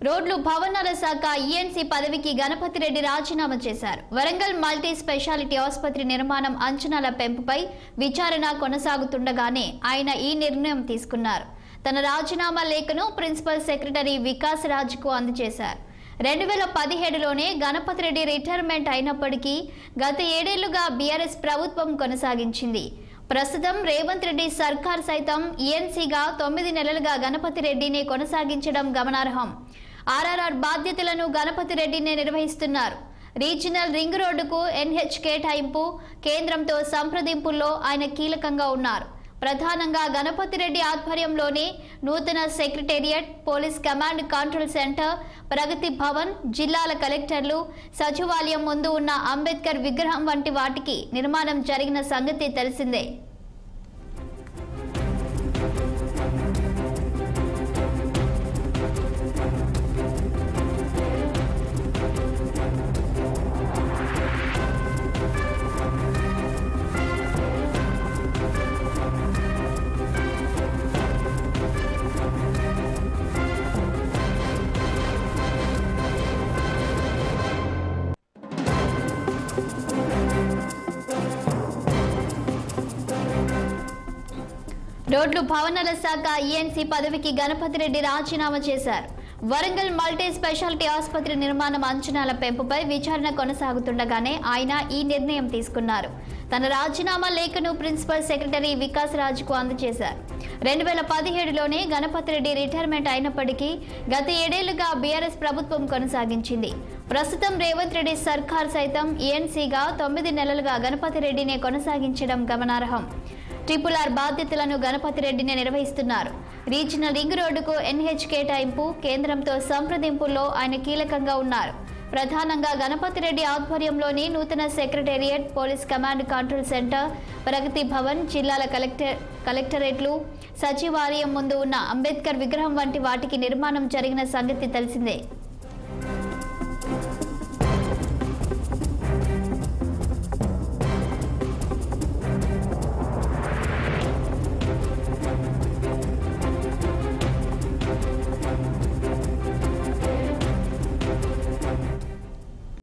రోడ్లు భవనాల శాఖ ఈఎన్సీ పదవికి గణపతి రెడ్డి రాజీనామా చేశారు. వరంగల్ మల్టీ స్పెషాలిటీ ఆసుపత్రి నిర్మాణం అంచనాల పెంపుపై విచారణ కొనసాగుతుండగానే ఆయన ఈ నిర్ణయం తీసుకున్నారు. తన రాజీనామా లేఖను ప్రిన్సిపల్ సెక్రటరీ వికాస్ రాజ్కు అందజేశారు. 2017లోనే గణపతి రెడ్డి రిటైర్మెంట్ అయినప్పటికీ గత 7 ఏళ్లుగా బీఆర్ఎస్ ప్రభుత్వం కొనసాగించింది. ప్రస్తుతం రేవంత్ రెడ్డి సర్కార్ సైతం ఈఎన్సీగా 9 నెలలుగా గణపతి రెడ్డిని కొనసాగించడం గమనార్హం. ఆర్ఆర్ఆర్ బాధ్యతలను గణపతి రెడ్డినే నిర్వహిస్తున్నారు. రీజనల్ రింగ్ రోడ్డుకు ఎన్హెచ్ కేటాయింపు కేంద్రంతో సంప్రదింపుల్లో ఆయన కీలకంగా ఉన్నారు. ప్రధానంగా గణపతి రెడ్డి ఆధ్వర్యంలోనే నూతన secretariat, police command control centre, Pragathi Bhavan, జిల్లాల కలెక్టర్లు, సచివాలయం ముందు ఉన్న అంబేద్కర్ విగ్రహం వంటి వాటికి నిర్మాణం జరిగిన సంగతి తెలిసిందే. రోడ్లు భవనాల శాఖ ఈఎన్సీ పదవికి గణపతి రెడ్డి రాజీనామా చేశారు. వరంగల్ మల్టీ స్పెషాలిటీ ఆసుపత్రి నిర్మాణం అంచనాల పెంపుపై విచారణ కొనసాగుతుండగానే ఆయన ఈ నిర్ణయం తీసుకున్నారు. తన రాజీనామా లేఖను ప్రిన్సిపల్ సెక్రటరీ వికాస్ రాజ్కు అందజేశారు. 2017లోనే గణపతి రెడ్డి రిటైర్మెంట్ అయినప్పటికీ గత 7 ఏళ్లుగా బీఆర్ఎస్ ప్రభుత్వం కొనసాగించింది. ప్రస్తుతం రేవంత్ రెడ్డి సర్కార్ సైతం ఈఎన్సీగా 9 నెలలుగా గణపతి రెడ్డినే కొనసాగించడం గమనార్హం. RRR బాధ్యతలను గణపతి రెడ్డినే నిర్వహిస్తున్నారు. రీజనల్ రింగ్ రోడ్డుకు ఎన్హెచ్ కేటాయింపు కేంద్రంతో సంప్రదింపుల్లో ఆయన కీలకంగా ఉన్నారు. ప్రధానంగా గణపతి రెడ్డి ఆధ్వర్యంలోని నూతన secretariat, police command control centre, Pragathi Bhavan, జిల్లాల కలెక్టరేట్లు, సచివాలయం ముందు ఉన్న అంబేద్కర్ విగ్రహం వంటి వాటికి నిర్మాణం జరిగిన సంగతి తెలిసిందే.